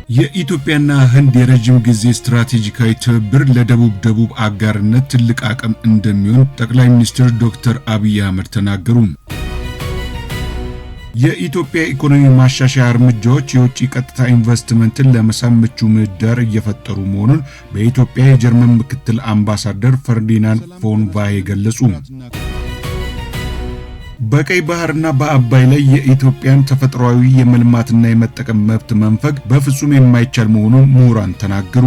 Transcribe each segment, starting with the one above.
የኢትዮጵያና ህንድ የረጅም ጊዜ ስትራቴጂካዊ ትብብር ለደቡብ አጋርነት ትልቅ አቅም እንደሚሆን ጠቅላይ ሚኒስትር ዶክተር አብይ አህመድ ተናገሩ። የኢትዮጵያ ኢኮኖሚ ማሻሻያ እርምጃዎች የውጭ ቀጥታ ኢንቨስትመንትን ለመሳብ ምቹ ምህዳር እየፈጠሩ መሆኑን በኢትዮጵያ የጀርመን ምክትል አምባሳደር ፈርዲናንድ ፎን ቫሄ ገለጹ። በቀይ ባህርና በአባይ ላይ የኢትዮጵያን ተፈጥሯዊ የመልማትና የመጠቀም መብት መንፈግ በፍጹም የማይቻል መሆኑን ምሁራን ተናገሩ።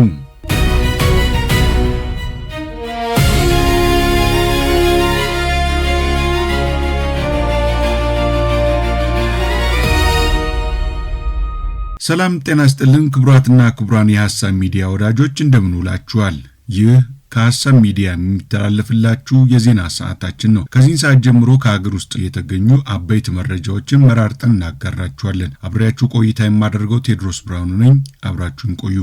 ሰላም ጤና ይስጥልን ክቡራትና ክቡራን የሐሳብ ሚዲያ ወዳጆች እንደምን ውላችኋል? ይህ ከሐሳብ ሚዲያ የሚተላለፍላችሁ የዜና ሰዓታችን ነው። ከዚህ ሰዓት ጀምሮ ከሀገር ውስጥ የተገኙ አበይት መረጃዎችን መራርጠን እናጋራችኋለን። አብሬያችሁ ቆይታ የማደርገው ቴድሮስ ብርሃኑ ነኝ። አብራችሁን ቆዩ።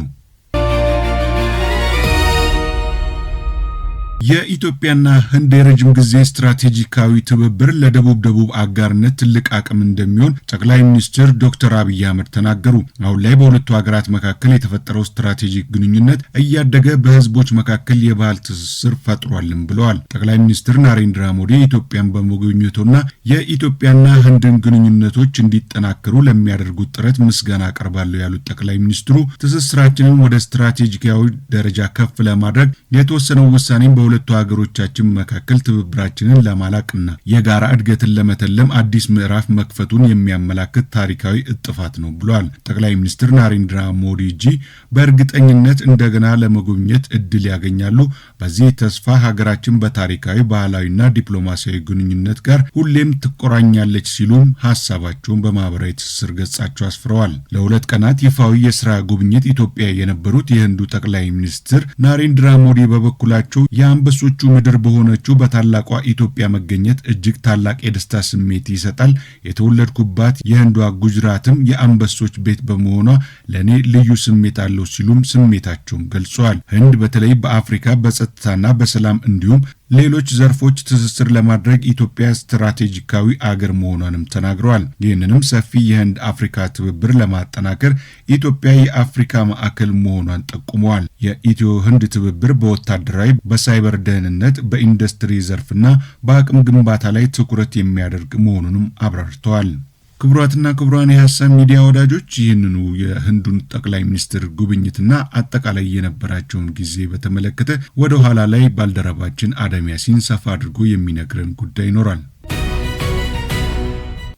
የኢትዮጵያና ህንድ የረጅም ጊዜ ስትራቴጂካዊ ትብብር ለደቡብ አጋርነት ትልቅ አቅም እንደሚሆን ጠቅላይ ሚኒስትር ዶክተር አብይ አህመድ ተናገሩ። አሁን ላይ በሁለቱ ሀገራት መካከል የተፈጠረው ስትራቴጂክ ግንኙነት እያደገ በህዝቦች መካከል የባህል ትስስር ፈጥሯልም ብለዋል። ጠቅላይ ሚኒስትር ናሬንድራ ሞዲ ኢትዮጵያን በመጎብኘቱና የኢትዮጵያና ህንድን ግንኙነቶች እንዲጠናከሩ ለሚያደርጉት ጥረት ምስጋና አቀርባለሁ ያሉት ጠቅላይ ሚኒስትሩ ትስስራችንን ወደ ስትራቴጂካዊ ደረጃ ከፍ ለማድረግ የተወሰነው ውሳኔ በሁለቱ ሀገሮቻችን መካከል ትብብራችንን ለማላቅና የጋራ እድገትን ለመተለም አዲስ ምዕራፍ መክፈቱን የሚያመላክት ታሪካዊ እጥፋት ነው ብለዋል። ጠቅላይ ሚኒስትር ናሬንድራ ሞዲ በእርግጠኝነት እንደገና ለመጎብኘት እድል ያገኛሉ። በዚህ ተስፋ ሀገራችን በታሪካዊ ባህላዊና ዲፕሎማሲያዊ ግንኙነት ጋር ሁሌም ትቆራኛለች ሲሉም ሐሳባቸውን በማህበራዊ ትስስር ገጻቸው አስፍረዋል። ለሁለት ቀናት ይፋዊ የሥራ ጉብኝት ኢትዮጵያ የነበሩት የህንዱ ጠቅላይ ሚኒስትር ናሬንድራ ሞዲ በበኩላቸው የአንበሶቹ ምድር በሆነችው በታላቋ ኢትዮጵያ መገኘት እጅግ ታላቅ የደስታ ስሜት ይሰጣል። የተወለድኩባት የህንዷ ጉጅራትም የአንበሶች ቤት በመሆኗ ለኔ ልዩ ስሜት አለው ሲሉም ስሜታቸውን ገልጸዋል። ህንድ በተለይ በአፍሪካ በጸጥታና በሰላም እንዲሁም ሌሎች ዘርፎች ትስስር ለማድረግ ኢትዮጵያ ስትራቴጂካዊ አገር መሆኗንም ተናግረዋል። ይህንንም ሰፊ የህንድ አፍሪካ ትብብር ለማጠናከር ኢትዮጵያ የአፍሪካ ማዕከል መሆኗን ጠቁመዋል። የኢትዮ ህንድ ትብብር በወታደራዊ፣ በሳይበር ደህንነት፣ በኢንዱስትሪ ዘርፍና በአቅም ግንባታ ላይ ትኩረት የሚያደርግ መሆኑንም አብራርተዋል። ክቡራትና ክቡራን የሐሳብ ሚዲያ ወዳጆች ይህንኑ የህንዱን ጠቅላይ ሚኒስትር ጉብኝትና አጠቃላይ የነበራቸውን ጊዜ በተመለከተ ወደ ኋላ ላይ ባልደረባችን አዳም ያሲን ሰፋ አድርጎ የሚነግረን ጉዳይ ይኖራል።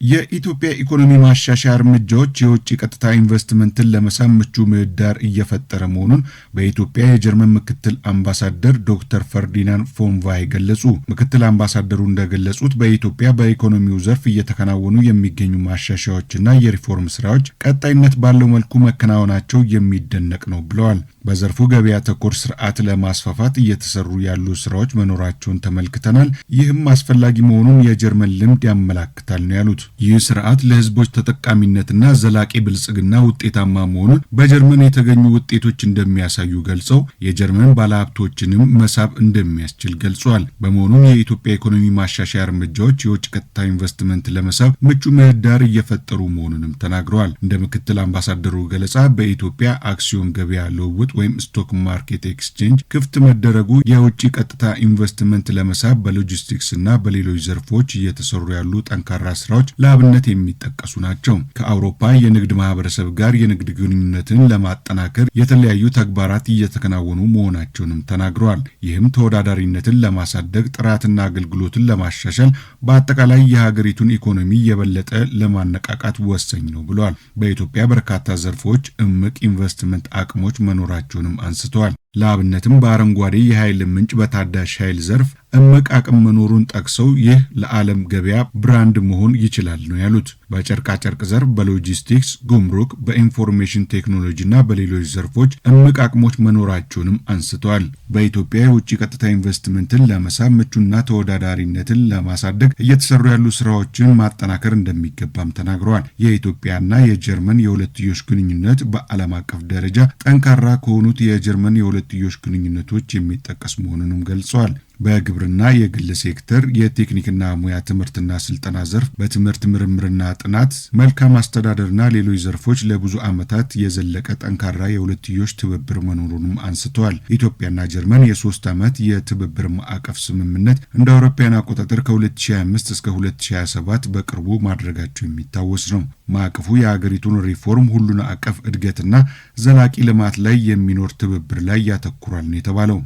የኢትዮጵያ ኢኮኖሚ ማሻሻያ እርምጃዎች የውጭ ቀጥታ ኢንቨስትመንትን ለመሳብ ምቹ ምህዳር እየፈጠረ መሆኑን በኢትዮጵያ የጀርመን ምክትል አምባሳደር ዶክተር ፈርዲናንድ ፎን ቫሄ ገለጹ። ምክትል አምባሳደሩ እንደገለጹት በኢትዮጵያ በኢኮኖሚው ዘርፍ እየተከናወኑ የሚገኙ ማሻሻያዎችና የሪፎርም ስራዎች ቀጣይነት ባለው መልኩ መከናወናቸው የሚደነቅ ነው ብለዋል። በዘርፉ ገበያ ተኮር ስርዓት ለማስፋፋት እየተሰሩ ያሉ ስራዎች መኖራቸውን ተመልክተናል። ይህም አስፈላጊ መሆኑን የጀርመን ልምድ ያመላክታል ነው ያሉት። ይህ ስርዓት ለህዝቦች ተጠቃሚነትና ዘላቂ ብልጽግና ውጤታማ መሆኑን በጀርመን የተገኙ ውጤቶች እንደሚያሳዩ ገልጸው የጀርመን ባለሀብቶችንም መሳብ እንደሚያስችል ገልጸዋል። በመሆኑም የኢትዮጵያ ኢኮኖሚ ማሻሻያ እርምጃዎች የውጭ ቀጥታ ኢንቨስትመንት ለመሳብ ምቹ ምህዳር እየፈጠሩ መሆኑንም ተናግረዋል። እንደ ምክትል አምባሳደሩ ገለጻ በኢትዮጵያ አክሲዮን ገበያ ልውውጥ ወይም ስቶክ ማርኬት ኤክስቼንጅ ክፍት መደረጉ የውጭ ቀጥታ ኢንቨስትመንት ለመሳብ በሎጂስቲክስ እና በሌሎች ዘርፎች እየተሰሩ ያሉ ጠንካራ ስራዎች ለአብነት የሚጠቀሱ ናቸው። ከአውሮፓ የንግድ ማህበረሰብ ጋር የንግድ ግንኙነትን ለማጠናከር የተለያዩ ተግባራት እየተከናወኑ መሆናቸውንም ተናግረዋል። ይህም ተወዳዳሪነትን ለማሳደግ፣ ጥራትና አገልግሎትን ለማሻሻል፣ በአጠቃላይ የሀገሪቱን ኢኮኖሚ የበለጠ ለማነቃቃት ወሳኝ ነው ብለዋል። በኢትዮጵያ በርካታ ዘርፎች እምቅ ኢንቨስትመንት አቅሞች መኖራቸውንም አንስተዋል። ለአብነትም በአረንጓዴ የኃይል ምንጭ፣ በታዳሽ ኃይል ዘርፍ እምቅ አቅም መኖሩን ጠቅሰው ይህ ለዓለም ገበያ ብራንድ መሆን ይችላል ነው ያሉት። በጨርቃጨርቅ ዘርፍ፣ በሎጂስቲክስ፣ ጉምሩክ፣ በኢንፎርሜሽን ቴክኖሎጂና በሌሎች ዘርፎች እምቅ አቅሞች መኖራቸውንም አንስተዋል። በኢትዮጵያ የውጭ ቀጥታ ኢንቨስትመንትን ለመሳብ ምቹና ተወዳዳሪነትን ለማሳደግ እየተሰሩ ያሉ ስራዎችን ማጠናከር እንደሚገባም ተናግረዋል። የኢትዮጵያና የጀርመን የሁለትዮሽ ግንኙነት በዓለም አቀፍ ደረጃ ጠንካራ ከሆኑት የጀርመን የሁለትዮሽ ግንኙነቶች የሚጠቀስ መሆኑንም ገልጸዋል። በግብርና የግል ሴክተር የቴክኒክና ሙያ ትምህርትና ስልጠና ዘርፍ በትምህርት ምርምርና ጥናት መልካም አስተዳደርና ሌሎች ዘርፎች ለብዙ ዓመታት የዘለቀ ጠንካራ የሁለትዮሽ ትብብር መኖሩንም አንስተዋል። ኢትዮጵያና ጀርመን የ3 ዓመት የትብብር ማዕቀፍ ስምምነት እንደ አውሮፓውያን አቆጣጠር ከ2025 እስከ 2027 በቅርቡ ማድረጋቸው የሚታወስ ነው። ማዕቀፉ የሀገሪቱን ሪፎርም፣ ሁሉን አቀፍ እድገትና ዘላቂ ልማት ላይ የሚኖር ትብብር ላይ ያተኩራል ነው የተባለው።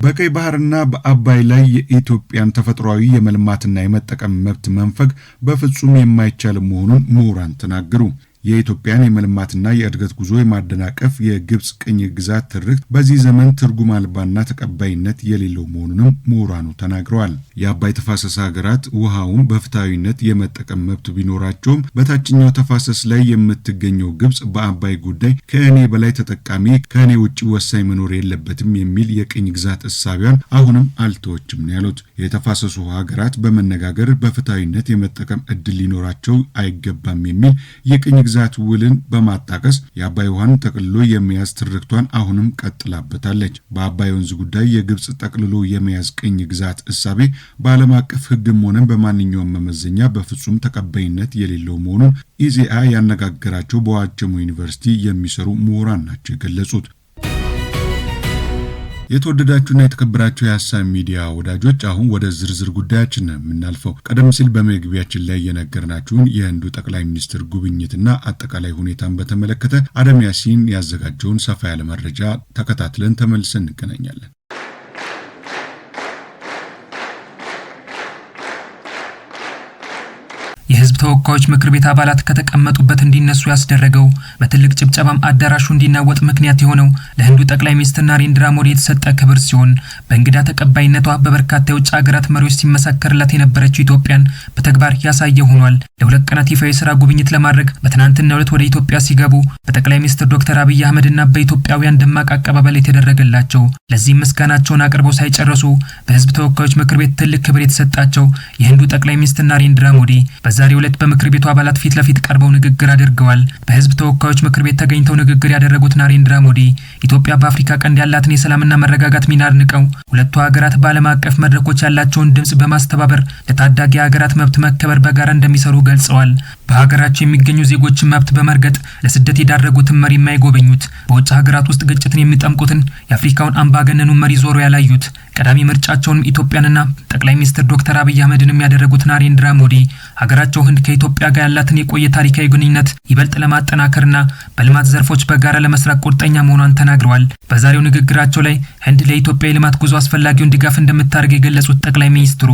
በቀይ ባህርና በአባይ ላይ የኢትዮጵያን ተፈጥሯዊ የመልማትና የመጠቀም መብት መንፈግ በፍጹም የማይቻል መሆኑን ምሁራን ተናገሩ። የኢትዮጵያን የመልማትና የእድገት ጉዞ የማደናቀፍ የግብጽ ቅኝ ግዛት ትርክት በዚህ ዘመን ትርጉም አልባና ተቀባይነት የሌለው መሆኑንም ምሁራኑ ተናግረዋል። የአባይ ተፋሰስ ሀገራት ውሃውን በፍትሐዊነት የመጠቀም መብት ቢኖራቸውም በታችኛው ተፋሰስ ላይ የምትገኘው ግብጽ በአባይ ጉዳይ ከእኔ በላይ ተጠቃሚ፣ ከእኔ ውጭ ወሳኝ መኖር የለበትም የሚል የቅኝ ግዛት እሳቢያን አሁንም አልተወችም ነው ያሉት። የተፋሰሱ ሀገራት በመነጋገር በፍትሐዊነት የመጠቀም እድል ሊኖራቸው አይገባም የሚል የቅኝ ግዛት ውልን በማጣቀስ የአባይ ውሃን ጠቅልሎ የመያዝ ትርክቷን አሁንም ቀጥላበታለች። በአባይ ወንዝ ጉዳይ የግብጽ ጠቅልሎ የመያዝ ቅኝ ግዛት እሳቤ በዓለም አቀፍ ሕግም ሆነ በማንኛውም መመዘኛ በፍጹም ተቀባይነት የሌለው መሆኑን ኢዜአ ያነጋገራቸው በዋቸሞ ዩኒቨርሲቲ የሚሰሩ ምሁራን ናቸው የገለጹት። የተወደዳችሁና የተከበራችሁ የሀሳብ ሚዲያ ወዳጆች አሁን ወደ ዝርዝር ጉዳያችን የምናልፈው ቀደም ሲል በመግቢያችን ላይ የነገርናችሁን የህንዱ ጠቅላይ ሚኒስትር ጉብኝትና አጠቃላይ ሁኔታን በተመለከተ አደም ያሲን ያዘጋጀውን ሰፋ ያለ መረጃ ተከታትለን ተመልሰን እንገናኛለን። የህዝብ ተወካዮች ምክር ቤት አባላት ከተቀመጡበት እንዲነሱ ያስደረገው በትልቅ ጭብጨባም አዳራሹ እንዲናወጥ ምክንያት የሆነው ለህንዱ ጠቅላይ ሚኒስትር ናሬንድራ ሞዲ የተሰጠ ክብር ሲሆን በእንግዳ ተቀባይነቷ በበርካታ የውጭ ሀገራት መሪዎች ሲመሰከርላት የነበረችው ኢትዮጵያን በተግባር ያሳየ ሆኗል። ለ2 ቀናት ይፋ የሥራ ጉብኝት ለማድረግ በትናንትናው ዕለት ወደ ኢትዮጵያ ሲገቡ በጠቅላይ ሚኒስትር ዶክተር አብይ አህመድና በኢትዮጵያውያን ደማቅ አቀባበል የተደረገላቸው፣ ለዚህም ምስጋናቸውን አቅርበው ሳይጨርሱ በህዝብ ተወካዮች ምክር ቤት ትልቅ ክብር የተሰጣቸው የህንዱ ጠቅላይ ሚኒስትር ናሬንድራ ሞዲ በዛሬው ዕለት በምክር ቤቱ አባላት ፊት ለፊት ቀርበው ንግግር አድርገዋል። በህዝብ ተወካዮች ምክር ቤት ተገኝተው ንግግር ያደረጉት ናሬንድራ ሞዲ ኢትዮጵያ በአፍሪካ ቀንድ ያላትን የሰላምና መረጋጋት ሚና አድንቀው ሁለቱ ሀገራት በዓለም አቀፍ መድረኮች ያላቸውን ድምጽ በማስተባበር ለታዳጊ ሀገራት መብት መከበር በጋራ እንደሚሰሩ ገልጸዋል። በሀገራቸው የሚገኙ ዜጎችን መብት በመርገጥ ለስደት የዳረጉትን መሪ የማይጎበኙት፣ በውጭ ሀገራት ውስጥ ግጭትን የሚጠምቁትን የአፍሪካውን አምባገነኑን መሪ ዞሮ ያላዩት፣ ቀዳሚ ምርጫቸውንም ኢትዮጵያንና ጠቅላይ ሚኒስትር ዶክተር አብይ አህመድንም ያደረጉት ናሬንድራ ሞዲ ሀገራቸው ህንድ ከኢትዮጵያ ጋር ያላትን የቆየ ታሪካዊ ግንኙነት ይበልጥ ለማጠናከርና በልማት ዘርፎች በጋራ ለመስራት ቁርጠኛ መሆኗን ተናግረዋል። በዛሬው ንግግራቸው ላይ ህንድ ለኢትዮጵያ የልማት ጉዞ አስፈላጊውን ድጋፍ እንደምታደርግ የገለጹት ጠቅላይ ሚኒስትሩ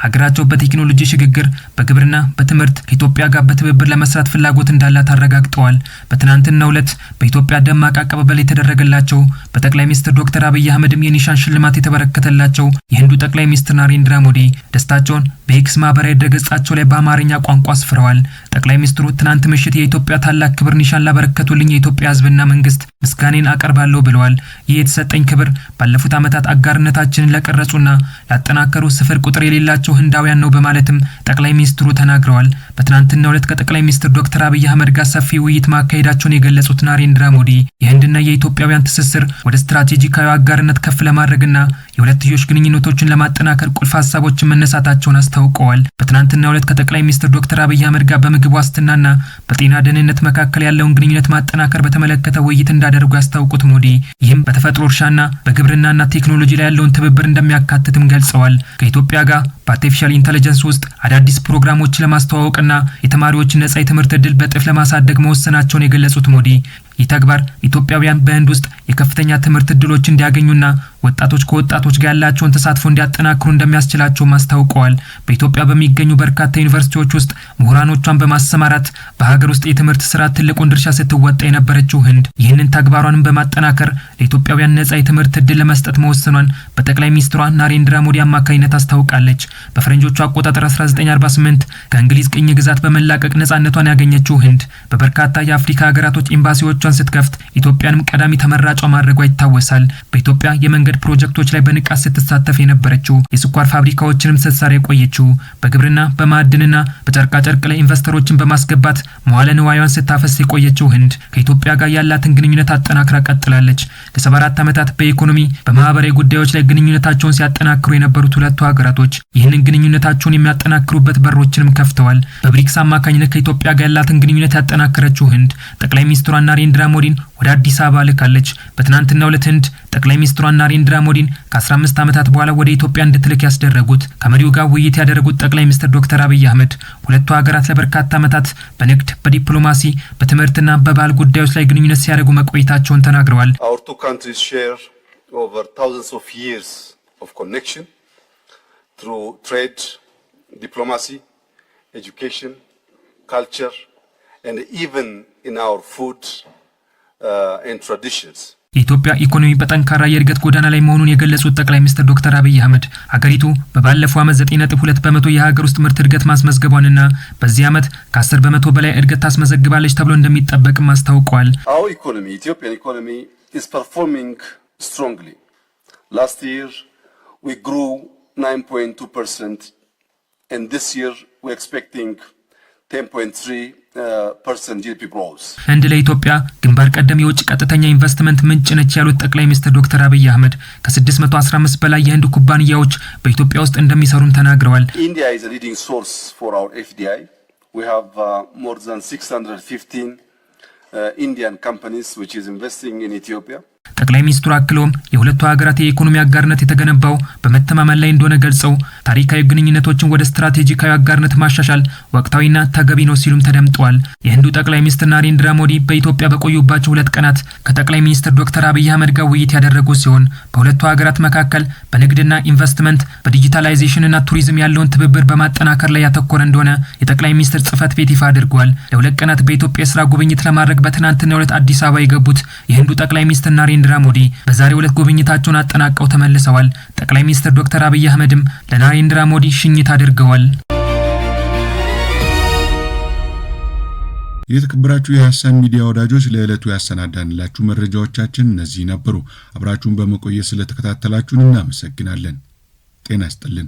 ሀገራቸው በቴክኖሎጂ ሽግግር፣ በግብርና፣ በትምህርት ከኢትዮጵያ ጋር በትብብር ለመስራት ፍላጎት እንዳላት አረጋግጠዋል። በትናንትናው ዕለት በኢትዮጵያ ደማቅ አቀባበል የተደረገላቸው በጠቅላይ ሚኒስትር ዶክተር አብይ አህመድም የኒሻን ሽልማት የተበረከተላቸው የህንዱ ጠቅላይ ሚኒስትር ናሬንድራ ሞዲ ደስታቸውን በኤክስ ማህበራዊ ድረገጻቸው ላይ በአማርኛ ቋንቋ አስፍረዋል። ጠቅላይ ሚኒስትሩ ትናንት ምሽት የኢትዮጵያ ታላቅ ክብር ኒሻን ላበረከቱልኝ የኢትዮጵያ ህዝብና መንግስት ምስጋኔን አቀርባለሁ ብለዋል። ይህ የተሰጠኝ ክብር ባለፉት ዓመታት አጋርነታችንን ለቀረጹና ላጠናከሩ ስፍር ቁጥር የሌላቸው ህንዳውያን ነው በማለትም ጠቅላይ ሚኒስትሩ ተናግረዋል። በትናንትናው ዕለት ከጠቅላይ ሚኒስትር ዶክተር አብይ አህመድ ጋር ሰፊ ውይይት ማካሄዳቸውን የገለጹት ናሬንድራ ሞዲ የህንድና የኢትዮጵያውያን ትስስር ወደ ስትራቴጂካዊ አጋርነት ከፍ ለማድረግና የሁለትዮሽ ግንኙነቶችን ለማጠናከር ቁልፍ ሀሳቦችን መነሳታቸውን አስታውቀዋል። በትናንትናው ዕለት ከጠቅላይ ሚኒስትር ዶክተር አብይ አህመድ ጋር በምግብ ዋስትናና በጤና ደህንነት መካከል ያለውን ግንኙነት ማጠናከር በተመለከተ ውይይት እንዳደረጉ ያስታውቁት ሞዲ ይህም በተፈጥሮ እርሻና በግብርናና ቴክኖሎጂ ላይ ያለውን ትብብር እንደሚያካትትም ገልጸዋል። ከኢትዮጵያ ጋር በአርቲፊሻል ኢንተለጀንስ ውስጥ አዳዲስ ፕሮግራሞችን ለማስተዋወቅና የተማሪዎችን ነጻ የትምህርት ዕድል በእጥፍ ለማሳደግ መወሰናቸውን የገለጹት ሞዲ ይህ ተግባር ኢትዮጵያውያን በህንድ ውስጥ የከፍተኛ ትምህርት ዕድሎች እንዲያገኙና ወጣቶች ከወጣቶች ጋር ያላቸውን ተሳትፎ እንዲያጠናክሩ እንደሚያስችላቸውም አስታውቀዋል። በኢትዮጵያ በሚገኙ በርካታ ዩኒቨርሲቲዎች ውስጥ ምሁራኖቿን በማሰማራት በሀገር ውስጥ የትምህርት ስርዓት ትልቁን ድርሻ ስትወጣ የነበረችው ህንድ ይህንን ተግባሯንም በማጠናከር ለኢትዮጵያውያን ነጻ የትምህርት ዕድል ለመስጠት መወሰኗን በጠቅላይ ሚኒስትሯ ናሬንድራ ሞዲ አማካኝነት አስታውቃለች። በፈረንጆቹ አቆጣጠር 1948 ከእንግሊዝ ቅኝ ግዛት በመላቀቅ ነጻነቷን ያገኘችው ህንድ በበርካታ የአፍሪካ ሀገራቶች ኤምባሲዎቿ በሮቿን ስትከፍት ኢትዮጵያንም ቀዳሚ ተመራጯ ማድረጓ ይታወሳል። በኢትዮጵያ የመንገድ ፕሮጀክቶች ላይ በንቃት ስትሳተፍ የነበረችው የስኳር ፋብሪካዎችንም ስትሰራ የቆየችው በግብርና በማዕድንና በጨርቃጨርቅ ላይ ኢንቨስተሮችን በማስገባት መዋለ ንዋዩን ስታፈስ የቆየችው ህንድ ከኢትዮጵያ ጋር ያላትን ግንኙነት አጠናክራ ቀጥላለች። ለ74 ዓመታት በኢኮኖሚ በማህበራዊ ጉዳዮች ላይ ግንኙነታቸውን ሲያጠናክሩ የነበሩት ሁለቱ ሀገራቶች ይህንን ግንኙነታቸውን የሚያጠናክሩበት በሮችንም ከፍተዋል። በብሪክስ አማካኝነት ከኢትዮጵያ ጋር ያላትን ግንኙነት ያጠናከረችው ህንድ ጠቅላይ ሚኒስትሯ ናሬንድራ ሞዲን ወደ አዲስ አበባ ልካለች። በትናንትናው ዕለት ህንድ ጠቅላይ ሚኒስትሯ ናሬንድራ ሞዲን ከ15 ዓመታት በኋላ ወደ ኢትዮጵያ እንድትልክ ያስደረጉት ከመሪው ጋር ውይይት ያደረጉት ጠቅላይ ሚኒስትር ዶክተር አብይ አህመድ ሁለቱ ሀገራት ለበርካታ ዓመታት በንግድ፣ በዲፕሎማሲ፣ በትምህርትና በባህል ጉዳዮች ላይ ግንኙነት ሲያደርጉ መቆየታቸውን ተናግረዋል። Our two countries share over thousands of years of connection through trade, diplomacy, education, culture, and even in our food and traditions. የኢትዮጵያ ኢኮኖሚ በጠንካራ የእድገት ጎዳና ላይ መሆኑን የገለጹት ጠቅላይ ሚኒስትር ዶክተር አብይ አህመድ ሀገሪቱ በባለፈው ዓመት 9.2 በመቶ የሀገር ውስጥ ምርት እድገት ማስመዝገቧንና በዚህ ዓመት ከ10 በመቶ በላይ እድገት ታስመዘግባለች ተብሎ እንደሚጠበቅም አስታውቀዋል። Our economy, Ethiopian economy, is performing strongly. Last year we grew 9.2%, and this year we're expecting 10.3% GDP growth. ህንድ ለኢትዮጵያ ግንባር ቀደም የውጭ ቀጥተኛ ኢንቨስትመንት ምንጭ ነች ያሉት ጠቅላይ ሚኒስትር ዶክተር አብይ አህመድ ከ615 በላይ የህንድ ኩባንያዎች በኢትዮጵያ ውስጥ እንደሚሰሩም ተናግረዋል። India is a leading source for our FDI. We have more than 615 Indian companies which is investing in Ethiopia. ጠቅላይ ሚኒስትሩ አክለውም የሁለቱ ሀገራት የኢኮኖሚ አጋርነት የተገነባው በመተማመን ላይ እንደሆነ ገልጸው ታሪካዊ ግንኙነቶችን ወደ ስትራቴጂካዊ አጋርነት ማሻሻል ወቅታዊና ተገቢ ነው ሲሉም ተደምጠዋል። የህንዱ ጠቅላይ ሚኒስትር ናሬንድራ ሞዲ በኢትዮጵያ በቆዩባቸው 2 ቀናት ከጠቅላይ ሚኒስትር ዶክተር አብይ አህመድ ጋር ውይይት ያደረጉ ሲሆን በሁለቱ ሀገራት መካከል በንግድና ኢንቨስትመንት በዲጂታላይዜሽንና ቱሪዝም ያለውን ትብብር በማጠናከር ላይ ያተኮረ እንደሆነ የጠቅላይ ሚኒስትር ጽህፈት ቤት ይፋ አድርጓል። ለ2 ቀናት በኢትዮጵያ የስራ ጉብኝት ለማድረግ በትናንትናው ዕለት አዲስ አበባ የገቡት የህንዱ ጠቅላይ ሚኒስትር ናሬንድራ ሞዲ በዛሬው ዕለት ጉብኝታቸውን አጠናቀው ተመልሰዋል። ጠቅላይ ሚኒስትር ዶክተር አብይ አህመድም ለናሬንድራ ሞዲ ሽኝት አድርገዋል። የተከበራችሁ የሐሳብ ሚዲያ ወዳጆች ለዕለቱ ያሰናዳንላችሁ መረጃዎቻችን እነዚህ ነበሩ። አብራችሁን በመቆየት ስለተከታተላችሁን እናመሰግናለን። ጤና ይስጥልን።